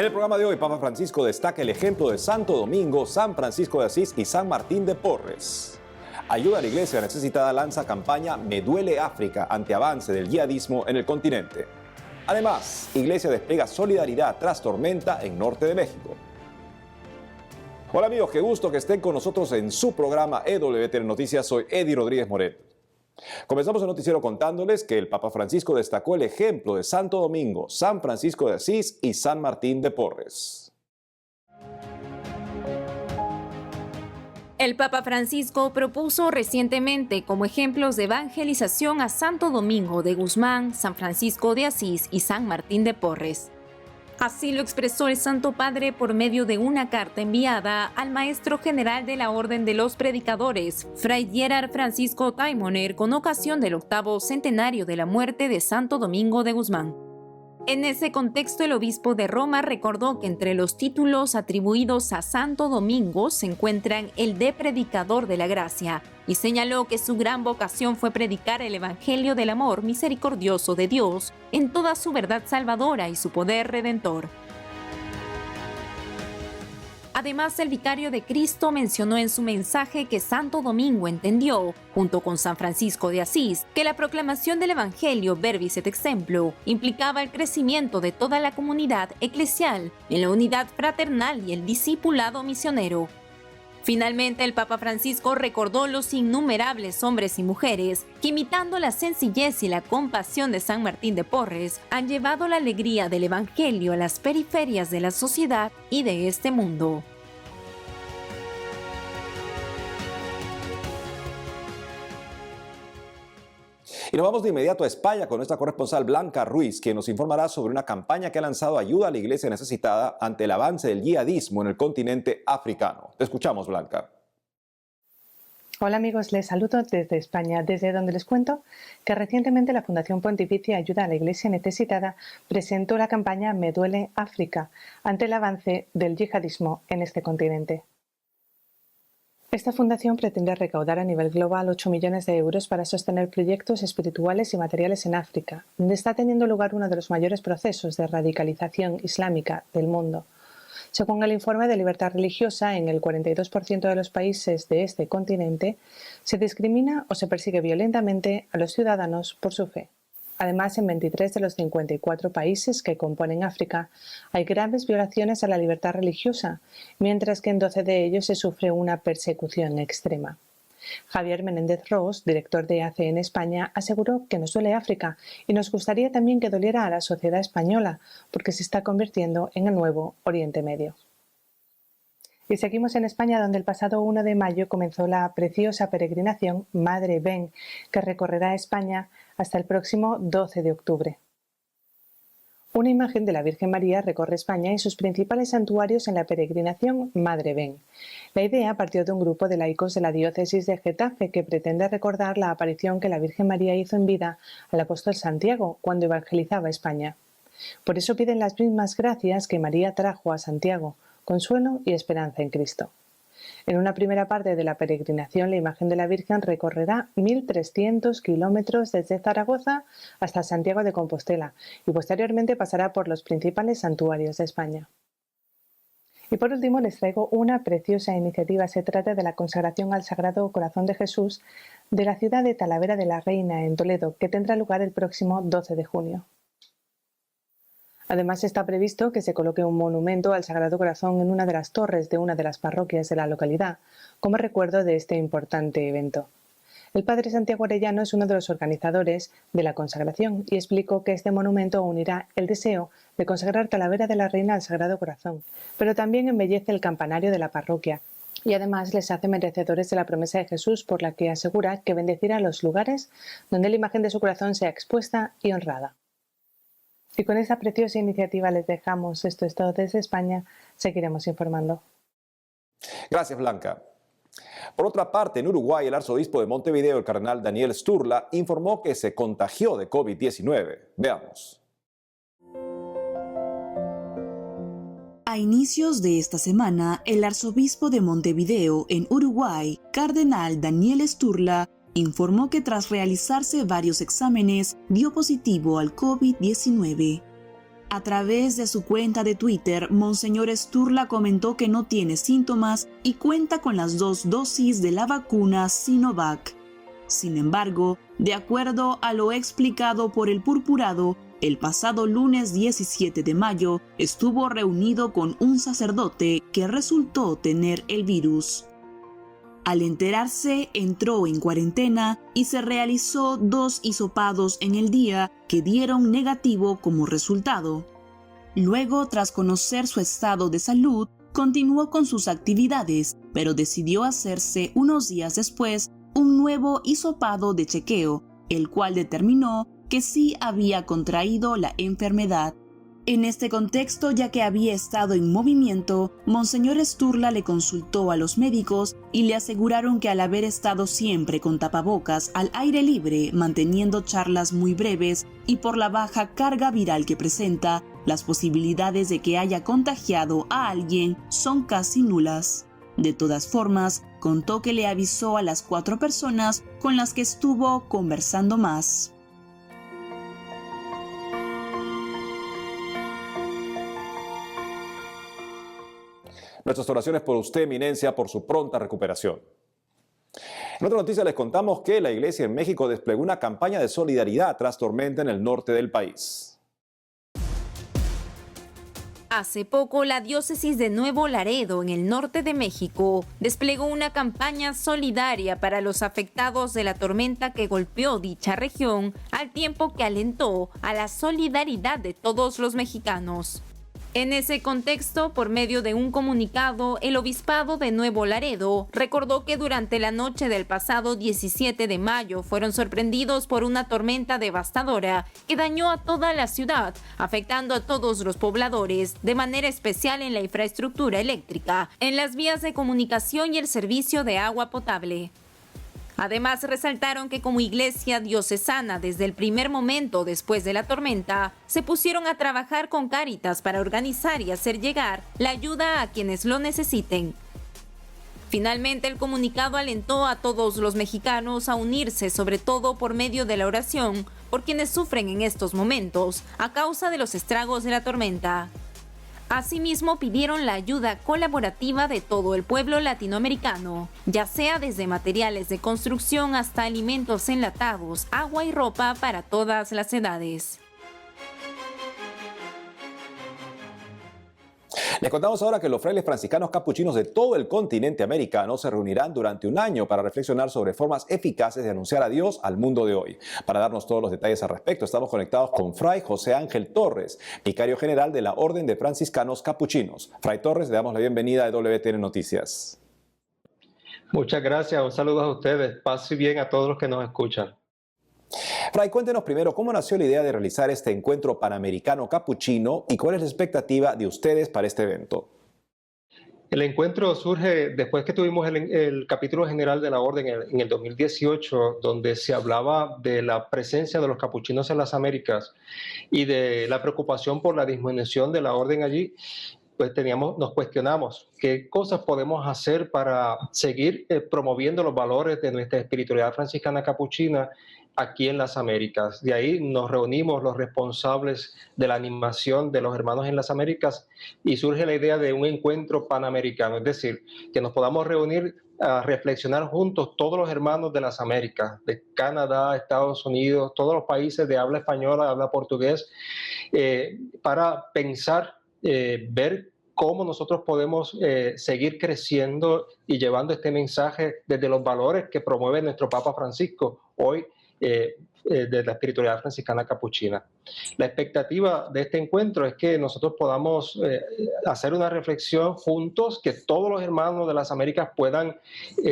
En el programa de hoy, Papa Francisco destaca el ejemplo de Santo Domingo, San Francisco de Asís y San Martín de Porres. Ayuda a la Iglesia necesitada lanza campaña Me duele África ante avance del yihadismo en el continente. Además, Iglesia despliega solidaridad tras tormenta en norte de México. Hola amigos, qué gusto que estén con nosotros en su programa EWTN Noticias. Soy Eddie Rodríguez Morel. Comenzamos el noticiero contándoles que el Papa Francisco destacó el ejemplo de Santo Domingo, San Francisco de Asís y San Martín de Porres. El Papa Francisco propuso recientemente como ejemplos de evangelización a Santo Domingo de Guzmán, San Francisco de Asís y San Martín de Porres. Así lo expresó el Santo Padre por medio de una carta enviada al Maestro General de la Orden de los Predicadores, Fray Gerard Francisco Taimoner, con ocasión del 8º centenario de la muerte de Santo Domingo de Guzmán. En ese contexto, el obispo de Roma recordó que entre los títulos atribuidos a Santo Domingo se encuentran el de Predicador de la Gracia, y señaló que su gran vocación fue predicar el Evangelio del amor misericordioso de Dios en toda su verdad salvadora y su poder redentor. Además, el vicario de Cristo mencionó en su mensaje que Santo Domingo entendió, junto con San Francisco de Asís, que la proclamación del Evangelio Verbis et Exemplo implicaba el crecimiento de toda la comunidad eclesial en la unidad fraternal y el discipulado misionero. Finalmente, el Papa Francisco recordó los innumerables hombres y mujeres que, imitando la sencillez y la compasión de San Martín de Porres, han llevado la alegría del Evangelio a las periferias de la sociedad y de este mundo. Y nos vamos de inmediato a España con nuestra corresponsal Blanca Ruiz, quien nos informará sobre una campaña que ha lanzado ayuda a la Iglesia necesitada ante el avance del yihadismo en el continente africano. Te escuchamos, Blanca. Hola amigos, les saludo desde España, desde donde les cuento que recientemente la Fundación Pontificia Ayuda a la Iglesia Necesitada presentó la campaña Me duele África ante el avance del yihadismo en este continente. Esta fundación pretende recaudar a nivel global 8 millones de euros para sostener proyectos espirituales y materiales en África, donde está teniendo lugar uno de los mayores procesos de radicalización islámica del mundo. Según el informe de Libertad Religiosa, en el 42% de los países de este continente se discrimina o se persigue violentamente a los ciudadanos por su fe. Además, en 23 de los 54 países que componen África hay graves violaciones a la libertad religiosa, mientras que en 12 de ellos se sufre una persecución extrema. Javier Menéndez Ros, director de ACE en España, aseguró que nos duele África y nos gustaría también que doliera a la sociedad española, porque se está convirtiendo en el nuevo Oriente Medio. Y seguimos en España, donde el pasado 1 de mayo comenzó la preciosa peregrinación Madre Ven, que recorrerá España hasta el próximo 12 de octubre. Una imagen de la Virgen María recorre España y sus principales santuarios en la peregrinación Madre Ven. La idea partió de un grupo de laicos de la diócesis de Getafe que pretende recordar la aparición que la Virgen María hizo en vida al apóstol Santiago cuando evangelizaba España. Por eso piden las mismas gracias que María trajo a Santiago: consuelo y esperanza en Cristo. En una primera parte de la peregrinación, la imagen de la Virgen recorrerá 1.300 kilómetros desde Zaragoza hasta Santiago de Compostela y posteriormente pasará por los principales santuarios de España. Y por último les traigo una preciosa iniciativa. Se trata de la consagración al Sagrado Corazón de Jesús de la ciudad de Talavera de la Reina, en Toledo, que tendrá lugar el próximo 12 de junio. Además, está previsto que se coloque un monumento al Sagrado Corazón en una de las torres de una de las parroquias de la localidad, como recuerdo de este importante evento. El padre Santiago Arellano es uno de los organizadores de la consagración y explicó que este monumento unirá el deseo de consagrar Talavera de la Reina al Sagrado Corazón, pero también embellece el campanario de la parroquia y además les hace merecedores de la promesa de Jesús, por la que asegura que bendecirá los lugares donde la imagen de su corazón sea expuesta y honrada. Y con esta preciosa iniciativa les dejamos. Esto es todo desde España. Seguiremos informando. Gracias, Blanca. Por otra parte, en Uruguay, el arzobispo de Montevideo, el cardenal Daniel Sturla, informó que se contagió de COVID-19. Veamos. A inicios de esta semana, el arzobispo de Montevideo, en Uruguay, cardenal Daniel Sturla, informó que tras realizarse varios exámenes, dio positivo al COVID-19. A través de su cuenta de Twitter, Monseñor Sturla comentó que no tiene síntomas y cuenta con las 2 dosis de la vacuna Sinovac. Sin embargo, de acuerdo a lo explicado por el purpurado, el pasado lunes 17 de mayo estuvo reunido con un sacerdote que resultó tener el virus. Al enterarse, entró en cuarentena y se realizó 2 hisopados en el día que dieron negativo como resultado. Luego, tras conocer su estado de salud, continuó con sus actividades, pero decidió hacerse unos días después un nuevo hisopado de chequeo, el cual determinó que sí había contraído la enfermedad. En este contexto, ya que había estado en movimiento, Monseñor Sturla le consultó a los médicos y le aseguraron que al haber estado siempre con tapabocas al aire libre, manteniendo charlas muy breves y por la baja carga viral que presenta, las posibilidades de que haya contagiado a alguien son casi nulas. De todas formas, contó que le avisó a las 4 personas con las que estuvo conversando más. Nuestras oraciones por usted, eminencia, por su pronta recuperación. En otra noticia les contamos que la Iglesia en México desplegó una campaña de solidaridad tras tormenta en el norte del país. Hace poco, la diócesis de Nuevo Laredo, en el norte de México, desplegó una campaña solidaria para los afectados de la tormenta que golpeó dicha región, al tiempo que alentó a la solidaridad de todos los mexicanos. En ese contexto, por medio de un comunicado, el Obispado de Nuevo Laredo recordó que durante la noche del pasado 17 de mayo fueron sorprendidos por una tormenta devastadora que dañó a toda la ciudad, afectando a todos los pobladores, de manera especial en la infraestructura eléctrica, en las vías de comunicación y el servicio de agua potable. Además, resaltaron que como iglesia diocesana, desde el primer momento después de la tormenta, se pusieron a trabajar con Cáritas para organizar y hacer llegar la ayuda a quienes lo necesiten. Finalmente, el comunicado alentó a todos los mexicanos a unirse, sobre todo por medio de la oración, por quienes sufren en estos momentos a causa de los estragos de la tormenta. Asimismo, pidieron la ayuda colaborativa de todo el pueblo latinoamericano, ya sea desde materiales de construcción hasta alimentos enlatados, agua y ropa para todas las edades. Les contamos ahora que los frailes franciscanos capuchinos de todo el continente americano se reunirán durante un año para reflexionar sobre formas eficaces de anunciar a Dios al mundo de hoy. Para darnos todos los detalles al respecto, estamos conectados con Fray José Ángel Torres, vicario general de la Orden de Franciscanos Capuchinos. Fray Torres, le damos la bienvenida a WTN Noticias. Muchas gracias, un saludo a ustedes, paz y bien a todos los que nos escuchan. Fray, cuéntenos primero cómo nació la idea de realizar este encuentro panamericano capuchino y cuál es la expectativa de ustedes para este evento. El encuentro surge después que tuvimos el capítulo general de la Orden en el 2018, donde se hablaba de la presencia de los capuchinos en las Américas y de la preocupación por la disminución de la Orden allí. Pues nos cuestionamos qué cosas podemos hacer para seguir promoviendo los valores de nuestra espiritualidad franciscana capuchina aquí en las Américas. De ahí nos reunimos los responsables de la animación de los hermanos en las Américas y surge la idea de un encuentro panamericano, es decir, que nos podamos reunir a reflexionar juntos todos los hermanos de las Américas, de Canadá, Estados Unidos, todos los países de habla española, habla portugués, para pensar, ver cómo nosotros podemos seguir creciendo y llevando este mensaje desde los valores que promueve nuestro Papa Francisco hoy de la espiritualidad franciscana capuchina. La expectativa de este encuentro es que nosotros podamos hacer una reflexión juntos, que todos los hermanos de las Américas puedan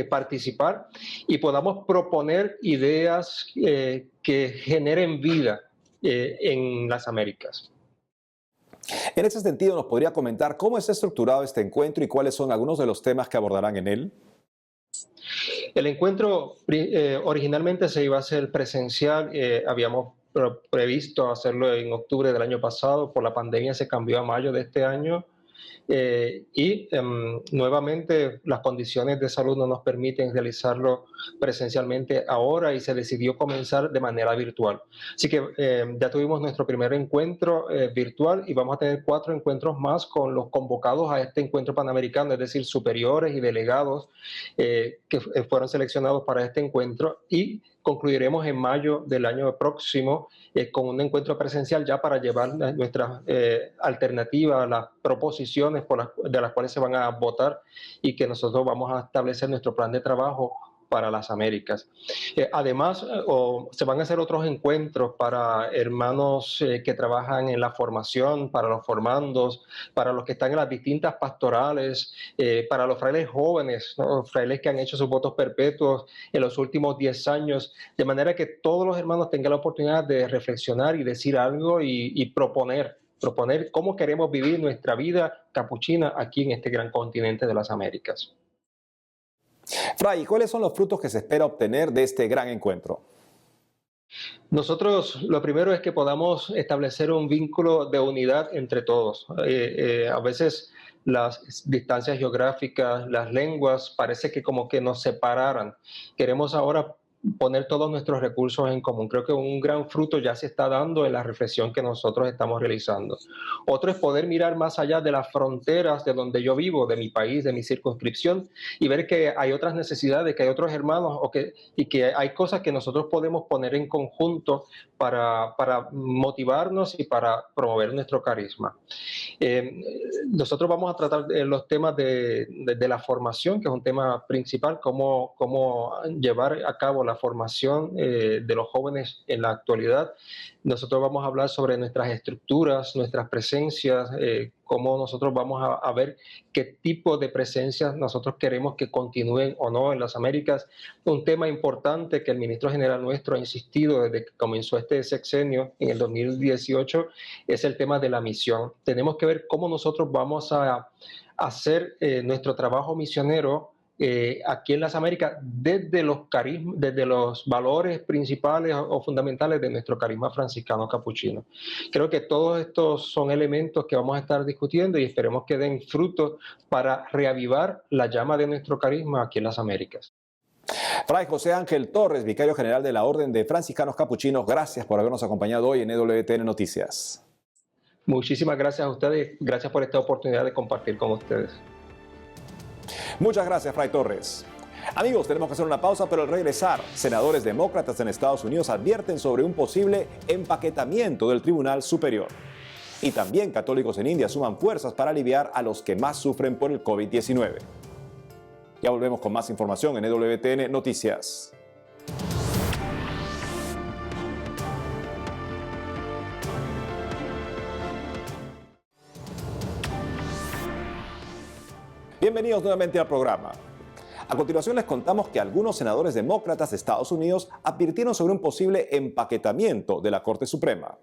participar y podamos proponer ideas que generen vida en las Américas. En ese sentido, ¿nos podría comentar cómo está estructurado este encuentro y cuáles son algunos de los temas que abordarán en él? El encuentro originalmente se iba a hacer presencial, habíamos previsto hacerlo en octubre del año pasado, por la pandemia se cambió a mayo de este año Nuevamente las condiciones de salud no nos permiten realizarlo presencialmente ahora y se decidió comenzar de manera virtual. Así que ya tuvimos nuestro primer encuentro virtual y vamos a tener 4 encuentros más con los convocados a este encuentro panamericano, es decir, superiores y delegados que fueron seleccionados para este encuentro, y concluiremos en mayo del año próximo con un encuentro presencial ya para llevar nuestras alternativas, las proposiciones de las cuales se van a votar y que nosotros vamos a establecer nuestro plan de trabajo para las Américas. Además, se van a hacer otros encuentros para hermanos que trabajan en la formación, para los formandos, para los que están en las distintas pastorales, para los frailes jóvenes, ¿no? Frailes que han hecho sus votos perpetuos en los últimos 10 años, de manera que todos los hermanos tengan la oportunidad de reflexionar y decir algo y proponer cómo queremos vivir nuestra vida capuchina aquí en este gran continente de las Américas. Fray, ¿cuáles son los frutos que se espera obtener de este gran encuentro? Nosotros lo primero es que podamos establecer un vínculo de unidad entre todos. A veces las distancias geográficas, las lenguas, parece que como que nos separaran. Queremos ahora poner todos nuestros recursos en común. Creo que un gran fruto ya se está dando en la reflexión que nosotros estamos realizando. Otro es poder mirar más allá de las fronteras de donde yo vivo, de mi país, de mi circunscripción, y ver que hay otras necesidades, que hay otros hermanos y que hay cosas que nosotros podemos poner en conjunto para motivarnos y para promover nuestro carisma. Nosotros vamos a tratar los temas de la formación, que es un tema principal, cómo llevar a cabo la formación de los jóvenes en la actualidad. Nosotros vamos a hablar sobre nuestras estructuras, nuestras presencias, cómo nosotros vamos a ver qué tipo de presencias nosotros queremos que continúen o no en las Américas. Un tema importante que el ministro general nuestro ha insistido desde que comenzó este sexenio en el 2018 es el tema de la misión. Tenemos que ver cómo nosotros vamos a hacer nuestro trabajo misionero aquí en las Américas desde los valores principales o fundamentales de nuestro carisma franciscano capuchino. Creo que todos estos son elementos que vamos a estar discutiendo y esperemos que den fruto para reavivar la llama de nuestro carisma aquí en las Américas. Fray José Ángel Torres, vicario general de la Orden de Franciscanos Capuchinos, gracias por habernos acompañado hoy en EWTN Noticias. Muchísimas gracias a ustedes, gracias por esta oportunidad de compartir con ustedes. Muchas gracias, Fray Torres. Amigos, tenemos que hacer una pausa, pero al regresar, senadores demócratas en Estados Unidos advierten sobre un posible empaquetamiento del Tribunal Superior. Y también católicos en India suman fuerzas para aliviar a los que más sufren por el COVID-19. Ya volvemos con más información en EWTN Noticias. Bienvenidos nuevamente al programa. A continuación les contamos que algunos senadores demócratas de Estados Unidos advirtieron sobre un posible empaquetamiento de la Corte Suprema.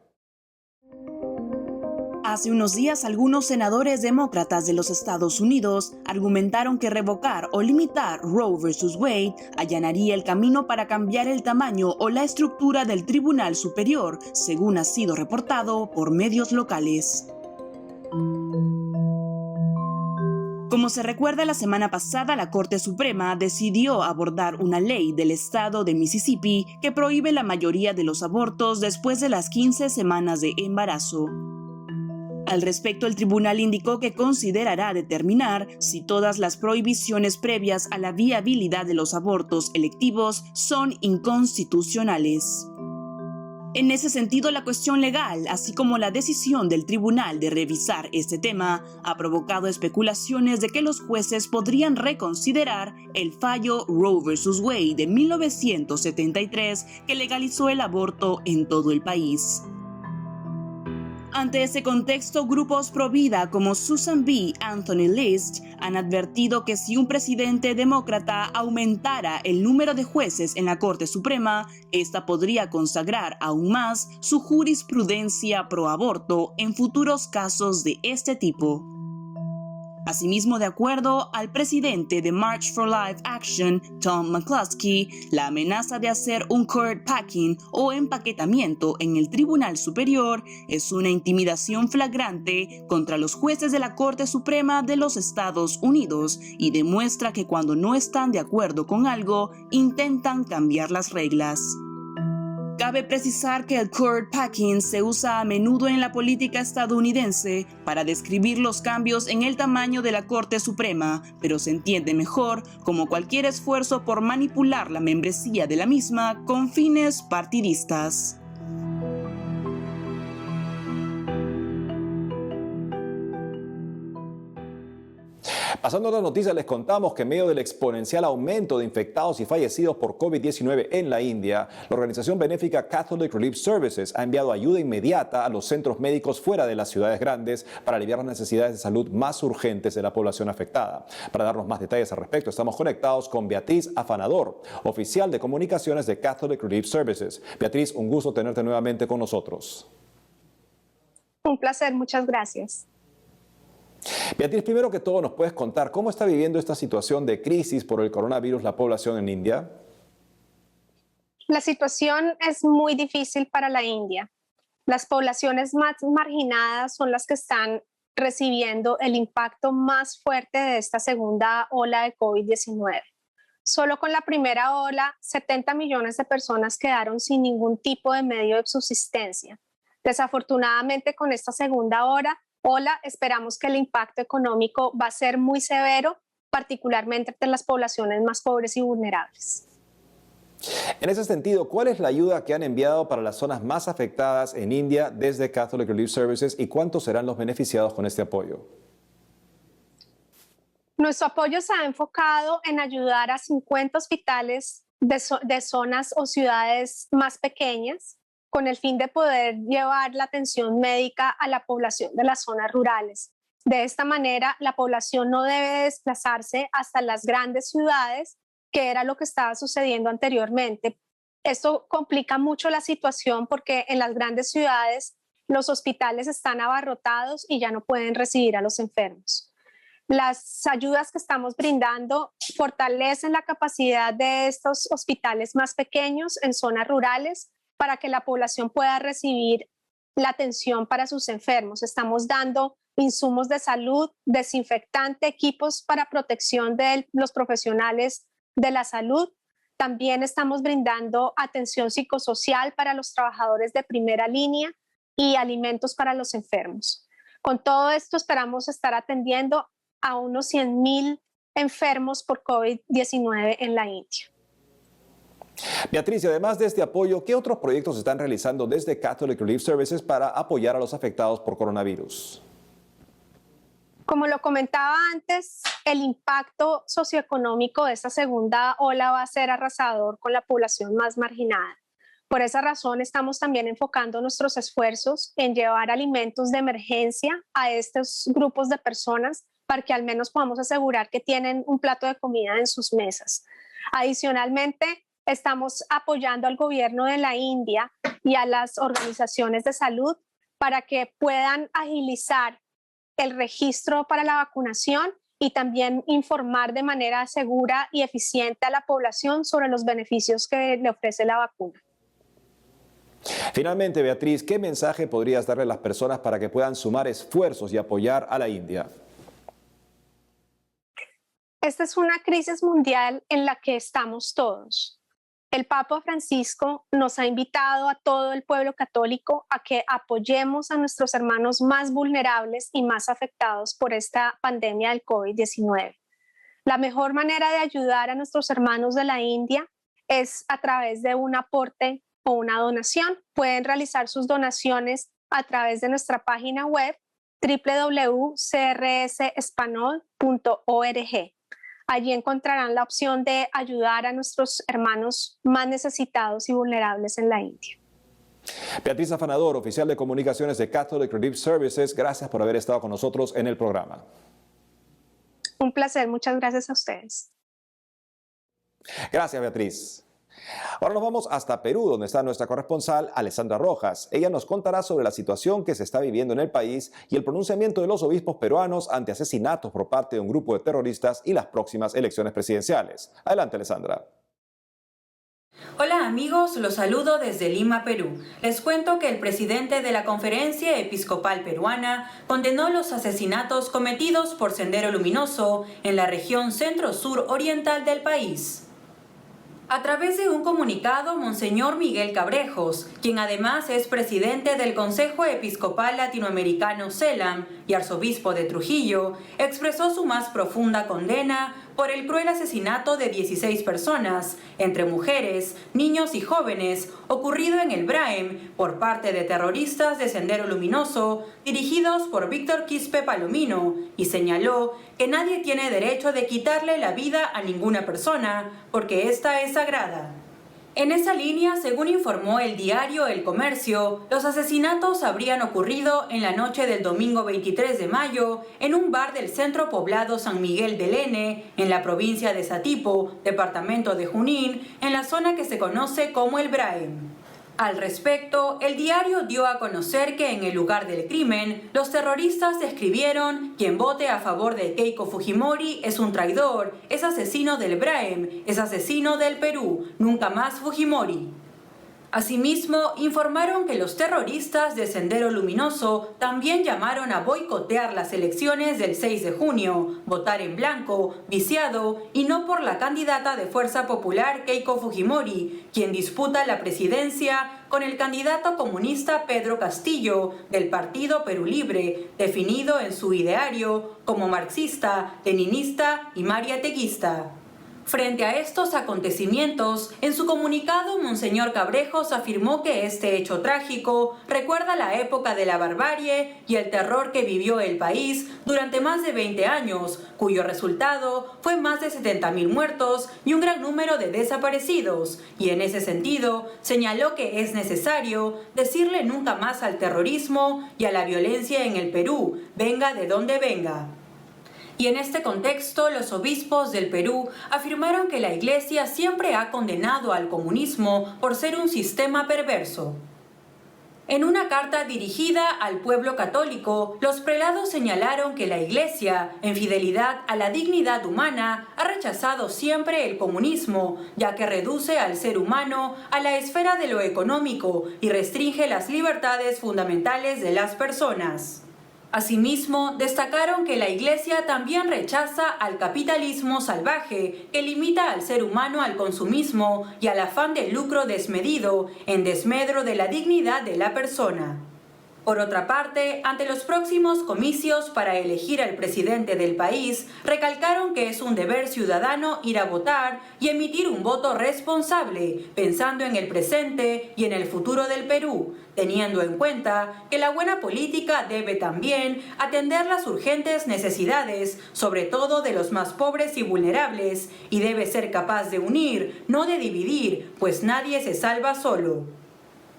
Hace unos días, algunos senadores demócratas de los Estados Unidos argumentaron que revocar o limitar Roe vs. Wade allanaría el camino para cambiar el tamaño o la estructura del Tribunal Superior, según ha sido reportado por medios locales. Como se recuerda, la semana pasada la Corte Suprema decidió abordar una ley del estado de Mississippi que prohíbe la mayoría de los abortos después de las 15 semanas de embarazo. Al respecto, el tribunal indicó que considerará determinar si todas las prohibiciones previas a la viabilidad de los abortos electivos son inconstitucionales. En ese sentido, la cuestión legal, así como la decisión del tribunal de revisar este tema, ha provocado especulaciones de que los jueces podrían reconsiderar el fallo Roe vs. Wade de 1973 que legalizó el aborto en todo el país. Ante ese contexto, grupos pro vida como Susan B. Anthony List han advertido que si un presidente demócrata aumentara el número de jueces en la Corte Suprema, esta podría consagrar aún más su jurisprudencia pro aborto en futuros casos de este tipo. Asimismo, de acuerdo al presidente de March for Life Action, Tom McCluskey, la amenaza de hacer un court packing o empaquetamiento en el Tribunal Superior es una intimidación flagrante contra los jueces de la Corte Suprema de los Estados Unidos y demuestra que cuando no están de acuerdo con algo, intentan cambiar las reglas. Cabe precisar que el court packing se usa a menudo en la política estadounidense para describir los cambios en el tamaño de la Corte Suprema, pero se entiende mejor como cualquier esfuerzo por manipular la membresía de la misma con fines partidistas. Pasando a otras noticias, les contamos que en medio del exponencial aumento de infectados y fallecidos por COVID-19 en la India, la organización benéfica Catholic Relief Services ha enviado ayuda inmediata a los centros médicos fuera de las ciudades grandes para aliviar las necesidades de salud más urgentes de la población afectada. Para darnos más detalles al respecto, estamos conectados con Beatriz Afanador, oficial de comunicaciones de Catholic Relief Services. Beatriz, un gusto tenerte nuevamente con nosotros. Un placer, muchas gracias. Beatriz, primero que todo, ¿nos puedes contar cómo está viviendo esta situación de crisis por el coronavirus la población en India? La situación es muy difícil para la India. Las poblaciones más marginadas son las que están recibiendo el impacto más fuerte de esta segunda ola de COVID-19. Solo con la primera ola, 70 millones de personas quedaron sin ningún tipo de medio de subsistencia. Desafortunadamente, con esta segunda ola, esperamos que el impacto económico va a ser muy severo, particularmente entre las poblaciones más pobres y vulnerables. En ese sentido, ¿cuál es la ayuda que han enviado para las zonas más afectadas en India desde Catholic Relief Services y cuántos serán los beneficiados con este apoyo? Nuestro apoyo se ha enfocado en ayudar a 50 hospitales de zonas o ciudades más pequeñas, con el fin de poder llevar la atención médica a la población de las zonas rurales. De esta manera, la población no debe desplazarse hasta las grandes ciudades, que era lo que estaba sucediendo anteriormente. Esto complica mucho la situación porque en las grandes ciudades los hospitales están abarrotados y ya no pueden recibir a los enfermos. Las ayudas que estamos brindando fortalecen la capacidad de estos hospitales más pequeños en zonas rurales, para que la población pueda recibir la atención para sus enfermos. Estamos dando insumos de salud, desinfectante, equipos para protección de los profesionales de la salud. También estamos brindando atención psicosocial para los trabajadores de primera línea y alimentos para los enfermos. Con todo esto esperamos estar atendiendo a unos 100,000 enfermos por COVID-19 en la India. Beatriz, y además de este apoyo, ¿qué otros proyectos están realizando desde Catholic Relief Services para apoyar a los afectados por coronavirus? Como lo comentaba antes, el impacto socioeconómico de esta segunda ola va a ser arrasador con la población más marginada. Por esa razón, estamos también enfocando nuestros esfuerzos en llevar alimentos de emergencia a estos grupos de personas para que al menos podamos asegurar que tienen un plato de comida en sus mesas. Adicionalmente, estamos apoyando al gobierno de la India y a las organizaciones de salud para que puedan agilizar el registro para la vacunación y también informar de manera segura y eficiente a la población sobre los beneficios que le ofrece la vacuna. Finalmente, Beatriz, ¿qué mensaje podrías darle a las personas para que puedan sumar esfuerzos y apoyar a la India? Esta es una crisis mundial en la que estamos todos. El Papa Francisco nos ha invitado a todo el pueblo católico a que apoyemos a nuestros hermanos más vulnerables y más afectados por esta pandemia del COVID-19. La mejor manera de ayudar a nuestros hermanos de la India es a través de un aporte o una donación. Pueden realizar sus donaciones a través de nuestra página web www.crsespanol.org. Allí encontrarán la opción de ayudar a nuestros hermanos más necesitados y vulnerables en la India. Beatriz Afanador, oficial de comunicaciones de Catholic Relief Services, gracias por haber estado con nosotros en el programa. Un placer, muchas gracias a ustedes. Gracias, Beatriz. Ahora nos vamos hasta Perú, donde está nuestra corresponsal Alessandra Rojas. Ella nos contará sobre la situación que se está viviendo en el país y el pronunciamiento de los obispos peruanos ante asesinatos por parte de un grupo de terroristas y las próximas elecciones presidenciales. Adelante, Alessandra. Hola amigos, los saludo desde Lima, Perú. Les cuento que el presidente de la Conferencia Episcopal Peruana condenó los asesinatos cometidos por Sendero Luminoso en la región centro-sur oriental del país. A través de un comunicado, Monseñor Miguel Cabrejos, quien además es presidente del Consejo Episcopal Latinoamericano CELAM y arzobispo de Trujillo, expresó su más profunda condena por el cruel asesinato de 16 personas, entre mujeres, niños y jóvenes, ocurrido en el Braem por parte de terroristas de Sendero Luminoso, dirigidos por Víctor Quispe Palomino, y señaló que nadie tiene derecho de quitarle la vida a ninguna persona, porque esta es sagrada. En esa línea, según informó el diario El Comercio, los asesinatos habrían ocurrido en la noche del domingo 23 de mayo en un bar del centro poblado San Miguel del N, en la provincia de Satipo, departamento de Junín, en la zona que se conoce como el Braem. Al respecto, el diario dio a conocer que en el lugar del crimen, los terroristas escribieron: quien vote a favor de Keiko Fujimori es un traidor, es asesino del Braem, es asesino del Perú, nunca más Fujimori. Asimismo, informaron que los terroristas de Sendero Luminoso también llamaron a boicotear las elecciones del 6 de junio, votar en blanco, viciado y no por la candidata de Fuerza Popular Keiko Fujimori, quien disputa la presidencia con el candidato comunista Pedro Castillo del Partido Perú Libre, definido en su ideario como marxista, leninista y mariateguista. Frente a estos acontecimientos, en su comunicado, Monseñor Cabrejos afirmó que este hecho trágico recuerda la época de la barbarie y el terror que vivió el país durante más de 20 años, cuyo resultado fue más de 70.000 muertos y un gran número de desaparecidos. Y en ese sentido, señaló que es necesario decirle nunca más al terrorismo y a la violencia en el Perú, venga de donde venga. Y en este contexto, los obispos del Perú afirmaron que la Iglesia siempre ha condenado al comunismo por ser un sistema perverso. En una carta dirigida al pueblo católico, los prelados señalaron que la Iglesia, en fidelidad a la dignidad humana, ha rechazado siempre el comunismo, ya que reduce al ser humano a la esfera de lo económico y restringe las libertades fundamentales de las personas. Asimismo, destacaron que la Iglesia también rechaza al capitalismo salvaje, que limita al ser humano al consumismo y al afán de lucro desmedido, en desmedro de la dignidad de la persona. Por otra parte, ante los próximos comicios para elegir al presidente del país, recalcaron que es un deber ciudadano ir a votar y emitir un voto responsable, pensando en el presente y en el futuro del Perú, teniendo en cuenta que la buena política debe también atender las urgentes necesidades, sobre todo de los más pobres y vulnerables, y debe ser capaz de unir, no de dividir, pues nadie se salva solo.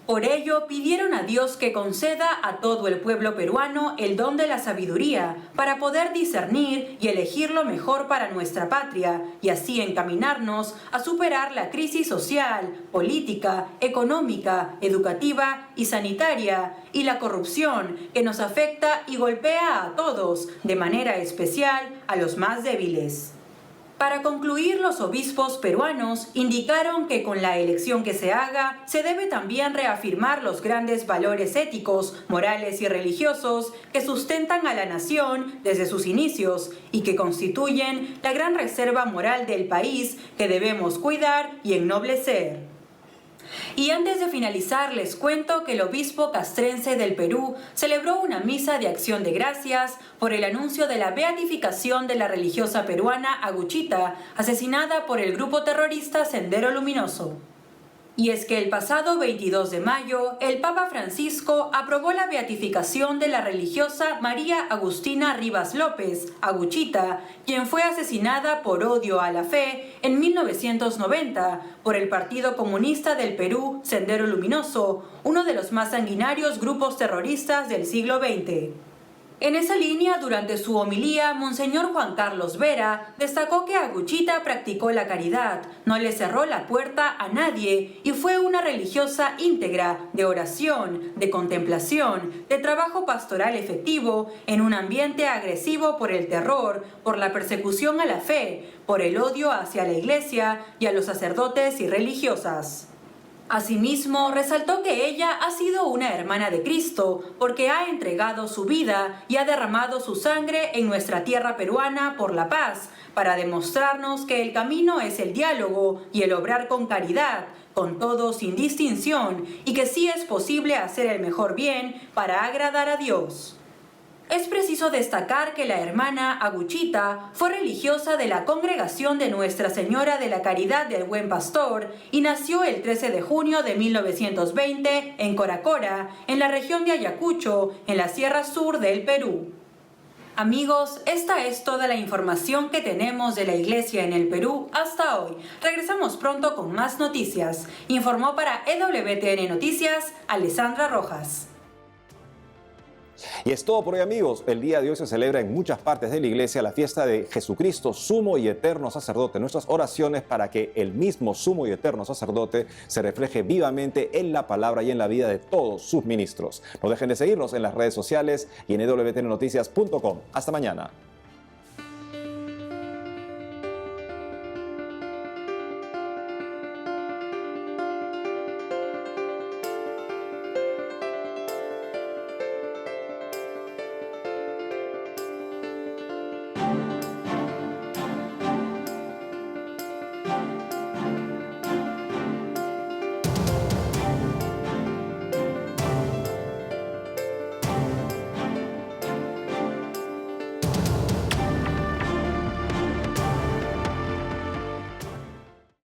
Por ello, pidieron a Dios que conceda a todo el pueblo peruano el don de la sabiduría para poder discernir y elegir lo mejor para nuestra patria y así encaminarnos a superar la crisis social, política, económica, educativa y sanitaria y la corrupción que nos afecta y golpea a todos, de manera especial a los más débiles. Para concluir, los obispos peruanos indicaron que con la elección que se haga, se debe también reafirmar los grandes valores éticos, morales y religiosos que sustentan a la nación desde sus inicios y que constituyen la gran reserva moral del país que debemos cuidar y ennoblecer. Y antes de finalizar, les cuento que el obispo castrense del Perú celebró una misa de acción de gracias por el anuncio de la beatificación de la religiosa peruana Aguchita, asesinada por el grupo terrorista Sendero Luminoso. Y es que el pasado 22 de mayo, el Papa Francisco aprobó la beatificación de la religiosa María Agustina Rivas López, Aguchita, quien fue asesinada por odio a la fe en 1990 por el Partido Comunista del Perú, Sendero Luminoso, uno de los más sanguinarios grupos terroristas del siglo XX. En esa línea, durante su homilía, Monseñor Juan Carlos Vera destacó que Aguchita practicó la caridad, no le cerró la puerta a nadie y fue una religiosa íntegra de oración, de contemplación, de trabajo pastoral efectivo en un ambiente agresivo por el terror, por la persecución a la fe, por el odio hacia la Iglesia y a los sacerdotes y religiosas. Asimismo, resaltó que ella ha sido una hermana de Cristo porque ha entregado su vida y ha derramado su sangre en nuestra tierra peruana por la paz, para demostrarnos que el camino es el diálogo y el obrar con caridad, con todos sin distinción, y que sí es posible hacer el mejor bien para agradar a Dios. Es preciso destacar que la hermana Aguchita fue religiosa de la Congregación de Nuestra Señora de la Caridad del Buen Pastor y nació el 13 de junio de 1920 en Coracora, en la región de Ayacucho, en la Sierra Sur del Perú. Amigos, esta es toda la información que tenemos de la Iglesia en el Perú hasta hoy. Regresamos pronto con más noticias. Informó para EWTN Noticias, Alessandra Rojas. Y es todo por hoy, amigos. El día de hoy se celebra en muchas partes de la iglesia la fiesta de Jesucristo, sumo y eterno sacerdote. Nuestras oraciones para que el mismo sumo y eterno sacerdote se refleje vivamente en la palabra y en la vida de todos sus ministros. No dejen de seguirnos en las redes sociales y en wtnnoticias.com. Hasta mañana.